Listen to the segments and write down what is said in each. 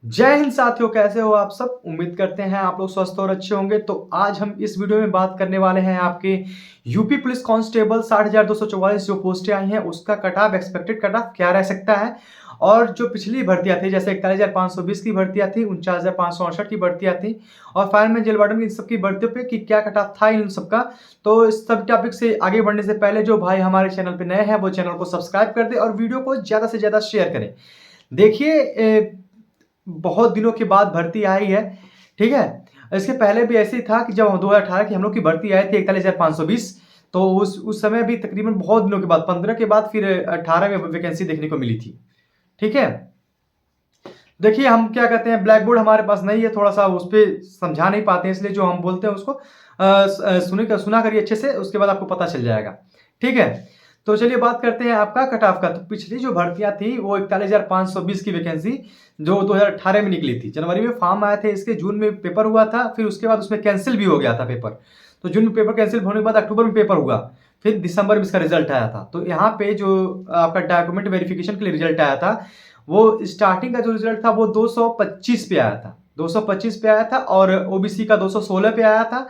जय हिंद साथियों, कैसे हो आप सब। उम्मीद करते हैं आप लोग स्वस्थ और अच्छे होंगे। तो आज हम इस वीडियो में बात करने वाले हैं आपके यूपी पुलिस कांस्टेबल 60,244 जो पोस्टें आई हैं उसका cut off, expected cut off क्या रह सकता है। और जो पिछली भर्तियां थी जैसे 41,520 की भर्तियां थी, 49,568 की भर्तियां थी और फायरमैन जेल वार्डन की सबकी भर्तियों पे कि क्या कट ऑफ था इन सबका। तो इस सब टॉपिक से आगे बढ़ने से पहले जो भाई हमारे चैनल पे नए हैं वो चैनल को सब्सक्राइब कर दे और वीडियो को ज्यादा से ज्यादा शेयर करें। देखिए, बहुत दिनों के बाद भर्ती आई है, ठीक है। इसके पहले भी ऐसे ही था कि जब 2018 की हम लोग की भर्ती आई थी 41,520, तो उस समय भी तकरीबन बहुत दिनों के बाद 15 के बाद फिर 18 में वैकेंसी देखने को मिली थी, ठीक है। देखिए, हम क्या कहते हैं, ब्लैक बोर्ड हमारे पास नहीं है, थोड़ा सा उस पर समझा नहीं पाते हैं, इसलिए जो हम बोलते हैं उसको सुना करिए अच्छे से, उसके बाद आपको पता चल जाएगा, ठीक है। तो चलिए बात करते हैं आपका कट ऑफ का। तो पिछली जो भर्तियां थी वो 41,520 की वैकेंसी जो 2018 में निकली थी। जनवरी में फॉर्म आए थे इसके, जून में पेपर हुआ था, फिर उसके बाद उसमें कैंसिल भी हो गया था पेपर। तो जून में पेपर कैंसिल होने के बाद अक्टूबर में पेपर हुआ, फिर दिसंबर में इसका रिजल्ट आया था। तो यहाँ पे जो आपका डॉक्यूमेंट वेरिफिकेशन के लिए रिजल्ट आया था, वो स्टार्टिंग का जो रिजल्ट था वो 225 पे आया था, 225 पे आया था। और ओबीसी का 216 पे आया था।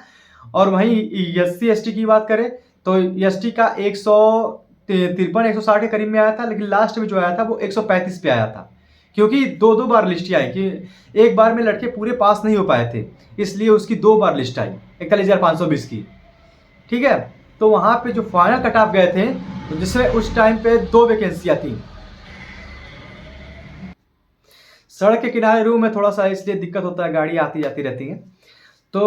और वहीं एससी एसटी की बात करें तो एसटी का 153 160 के करीब में आया था, लेकिन लास्ट में जो आया था वो 135 पे आया था। क्योंकि दो दो बार लिस्ट आई कि एक बार में लड़के पूरे पास नहीं हो पाए थे, इसलिए उसकी दो बार लिस्ट आई 41,520 की, ठीक है। तो वहां पे जो फाइनल कट ऑफ गए थे, तो जिसमें उस टाइम पे दो वैकेंसियां थी। सड़क के किनारे रूम में थोड़ा सा इसलिए दिक्कत होता है, गाड़ी आती जाती रहती है। तो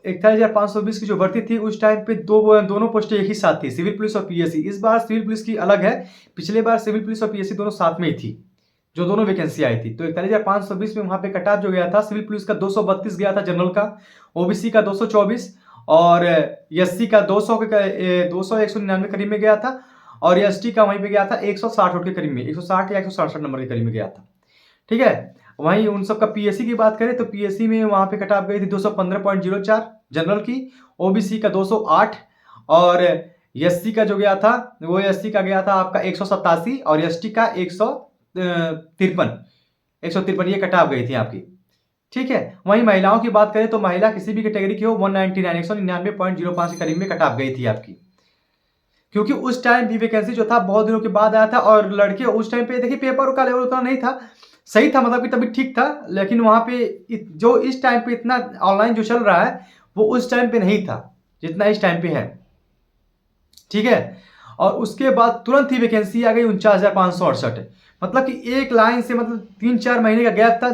41,520 की जो भर्ती थी उस टाइम पे दोनों पोस्टें एक ही साथ थी, सिविल पुलिस और पीएससी। इस बार सिविल पुलिस की अलग है, पिछले बार सिविल पुलिस और पीएससी दोनों साथ में ही थी, जो दोनों वैकेंसी आई थी। तो 41,520 में वहां पे कट ऑफ जो गया था, सिविल पुलिस का 232 गया था जनरल का, ओबीसी का 224 और एससी का 200 के 200 199 करीब में गया था। और एसटी का वहीं पे गया था 160 के करीब में, 160 या 167 नंबर के करीब में गया था, ठीक है। वहीं उन सबका पीएससी की बात करें तो पीएससी में वहां पे कट ऑफ गई थी 215.04 जनरल की, ओबीसी का 208 और एससी का जो गया था वो एससी का गया था आपका 187 और एसटी का 153 ये कट ऑफ गई थी आपकी, ठीक है। वहीं महिलाओं की बात करें तो महिला किसी भी कैटेगरी की हो 199 199.05 के करीब में कट ऑफ गई थी आपकी। क्योंकि उस टाइम भी वैकेंसी जो था बहुत दिनों के बाद आया था और लड़के उस टाइम पे देखिए पेपर का लेवल उतना नहीं था, सही था, मतलब कि तभी ठीक था। लेकिन वहां पे जो इस टाइम पे इतना ऑनलाइन जो चल रहा है वो उस टाइम पे नहीं था जितना इस टाइम पे है, ठीक है। और उसके बाद तुरंत ही वैकेंसी आ गई 49,568। मतलब कि एक लाइन से, मतलब 3-4 महीने का गैप था।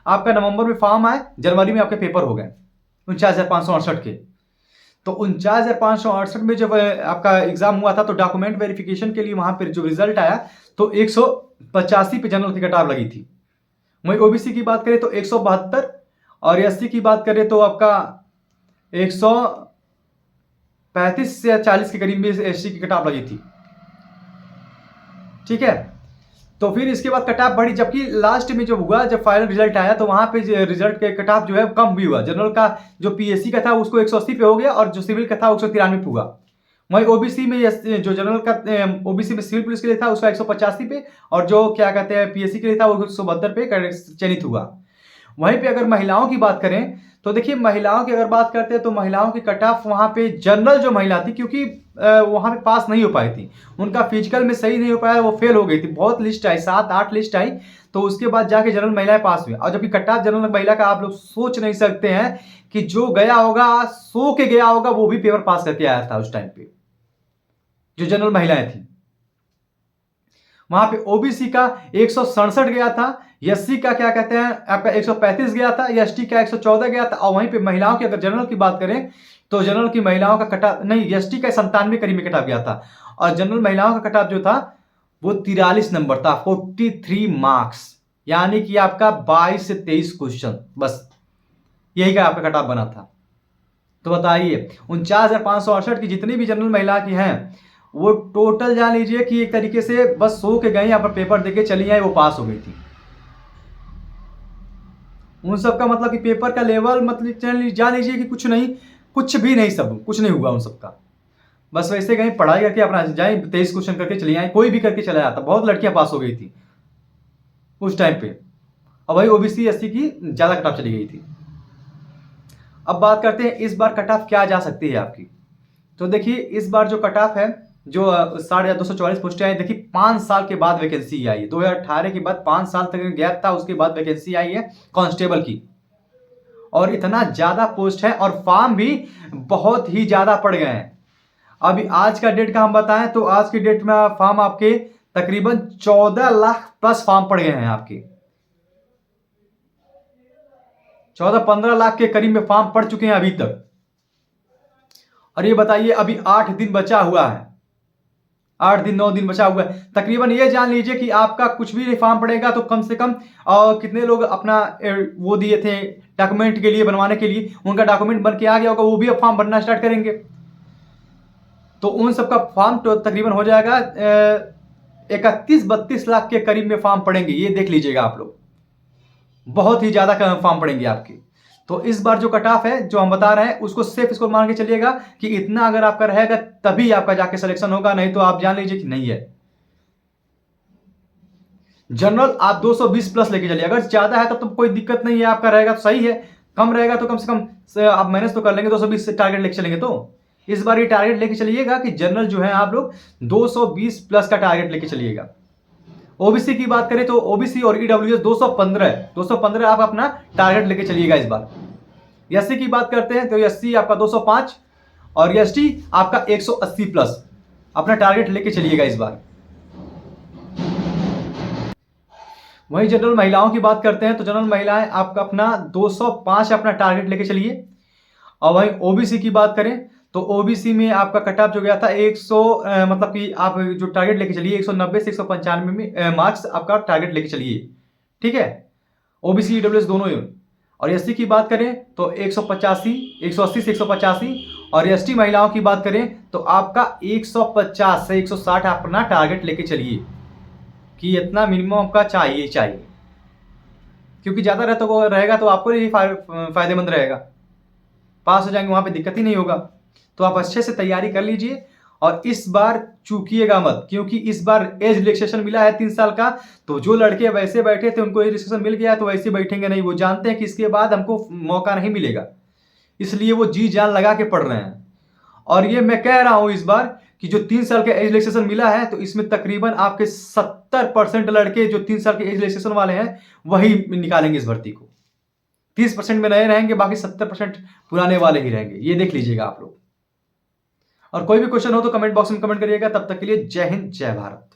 आपका नवंबर में फॉर्म आए, जनवरी में आपके पेपर हो गए 49,568 के। तो 49,568 में जब आपका एग्जाम हुआ था तो डॉक्यूमेंट वेरिफिकेशन के लिए वहां पर जो रिजल्ट आया तो 185 पे जनरल की कटार लगी थी। वहीं ओबीसी की बात करें तो 172 और एससी की बात करें तो आपका 135 से 40 के करीब में एससी की कटार लगी थी, ठीक है। तो फिर इसके बाद कट ऑफ बढ़ी, जबकि लास्ट में जब हुआ, जब फाइनल रिजल्ट आया तो वहां पे रिजल्ट के कट ऑफ जो है कम भी हुआ। जनरल का जो पीएससी का था उसको 180 पे हो गया और जो सिविल का था 193 पे हुआ। वहीं ओबीसी में जो जनरल का ओबीसी में सिविल पुलिस के लिए था उसका 185 पे और जो क्या कहते हैं पीएससी के लिए था वो 172 पे चयनित हुआ। वहीं पे अगर महिलाओं की बात करें तो देखिए, महिलाओं की अगर बात करते हैं तो महिलाओं की कट ऑफ वहां पे जनरल जो महिला थी, क्योंकि वहां पे पास नहीं हो पाई थी, उनका फिजिकल में सही नहीं हो पाया, वो फेल हो गई थी। बहुत लिस्ट आई, 7-8 लिस्ट आई, तो उसके बाद जाके जनरल महिलाएं पास हुई। और जबकि कट ऑफ जनरल महिला का आप लोग सोच नहीं सकते हैं कि जो गया होगा, सो के गया होगा, वो भी पेपर पास करके आया था उस टाइम पे, जो जनरल महिलाएं थी। वहां पे ओबीसी का 167 गया था, एससी का क्या कहते हैं आपका 135 गया था, एसटी का 114 गया था। और वहीं पे महिलाओं की अगर जनरल की बात करें तो जनरल की महिलाओं का कटा नहीं, एसटी का 97 करीब में कटा गया था और जनरल महिलाओं का कटाप जो था वो 43 नंबर था, 43 मार्क्स, यानी कि आपका 22 से 23 क्वेश्चन, बस यही का आपका कटाप बना था। तो बताइए 49,568 की जितनी भी जनरल महिला की हैं वो टोटल जान लीजिए कि एक तरीके से बस सो के गई, यहाँ पर पेपर देके चली आई, वो पास हो गई थी। उन सब का मतलब कि पेपर का लेवल मतलब जान लीजिए कि कुछ नहीं, कुछ भी नहीं, सब कुछ नहीं हुआ उन सबका। बस वैसे गई, पढ़ाई करके अपना जाए, 23 क्वेश्चन करके चली आई, कोई भी करके चला जाता। बहुत लड़कियां पास हो गई थी उस टाइम पे। और वही ओबीसी एससी की ज़्यादा कट ऑफ चली गई थी। अब बात करते हैं इस बार कट ऑफ क्या जा सकती है आपकी। तो देखिए इस बार जो कट ऑफ है, जो 244 पोस्टें आई, देखिए 5 साल के बाद वैकेंसी आई है। 2018 के बाद 5 साल तक गैप था, उसके बाद वैकेंसी आई है कांस्टेबल की। और इतना ज़्यादा पोस्ट है और फॉर्म भी बहुत ही ज़्यादा पड़ गए हैं। अभी आज का डेट का हम बताएं तो आज की डेट में फॉर्म आपके तकरीबन 14 लाख प्लस फॉर्म पड़ गए हैं आपके। 14-15 लाख के करीब में फॉर्म पड़ चुके हैं अभी तक। और ये बताइए अभी 8 दिन बचा हुआ है, 8 दिन 9 दिन बचा हुआ है। तकरीबन ये जान लीजिए कि आपका कुछ भी फॉर्म पड़ेगा तो कम से कम कितने लोग अपना वो दिए थे डॉक्यूमेंट के लिए, बनवाने के लिए, उनका डॉक्यूमेंट बन के आ गया होगा, वो भी अब फॉर्म भरना स्टार्ट करेंगे। तो उन सबका फॉर्म तो तकरीबन हो जाएगा 31-32 लाख के करीब में फॉर्म पड़ेंगे। ये देख लीजिएगा आप लोग, बहुत ही ज़्यादा फॉर्म पड़ेंगे आपके। तो इस बार जो कट ऑफ है जो हम बता रहे हैं उसको सेफ स्कोर मान के चलिएगा कि इतना अगर आपका रहेगा तभी आपका जाके सिलेक्शन होगा, नहीं तो आप जान लीजिए कि नहीं है। जनरल आप 220 प्लस लेके चलिए, अगर ज्यादा है तब तो कोई दिक्कत नहीं है, आपका रहेगा तो सही है। कम रहेगा तो कम से कम आप मैनेज तो कर लेंगे, 220 से टारगेट लेके चलेंगे। तो इस बार ये टारगेट लेके चलिएगा कि जनरल जो है आप लोग 220 प्लस का टारगेट लेके चलिएगा। ओबीसी की बात करें तो ओबीसी और ईडब्ल्यूएस 215 आप अपना टारगेट लेके चलिएगा इस बार। एससी की बात करते हैं तो एससी आपका 205 और एसटी आपका 180 प्लस अपना टारगेट लेके चलिएगा इस बार। वहीं जनरल महिलाओं की बात करते हैं तो जनरल महिलाएं आपका अपना 205 अपना टारगेट लेके चलिए। और वहीं ओबीसी की बात करें तो ओबीसी में आपका कट ऑफ जो गया था 100 मतलब कि आप जो टारगेट लेके चलिए 190 से 195 में मार्क्स आपका टारगेट लेके चलिए, ठीक है। ओबीसी ईडब्ल्यूएस दोनों ही। और एससी की बात करें तो 180 से 185 और एसटी महिलाओं की बात करें तो आपका 150 से 160 अपना टारगेट लेके चलिए कि इतना मिनिमम आपका चाहिए, क्योंकि ज़्यादा रहेगा तो आपको ही फायदेमंद रहेगा, पास हो जाएंगे, वहाँ पे दिक्कत ही नहीं होगा। तो आप अच्छे से तैयारी कर लीजिए और इस बार चूकिएगा मत, क्योंकि इस बार एज रिलैक्सेशन मिला है 3 साल का। तो जो लड़के वैसे बैठे थे उनको एज रिलैक्सेशन मिल गया है तो वैसे बैठेंगे नहीं, वो जानते हैं कि इसके बाद हमको मौका नहीं मिलेगा, इसलिए वो जी जान लगा के पढ़ रहे हैं। और ये मैं कह रहा हूँ इस बार कि जो 3 साल का एज रिलैक्सेशन मिला है तो इसमें तकरीबन आपके 70% लड़के जो 3 साल के एज रिलैक्सेशन वाले हैं वही निकालेंगे इस भर्ती को। 30% में नए रहेंगे, बाकी 70% पुराने वाले ही रहेंगे, ये देख लीजिएगा आप लोग। और कोई भी क्वेश्चन हो तो कमेंट बॉक्स में कमेंट करिएगा। तब तक के लिए जय हिंद, जय भारत।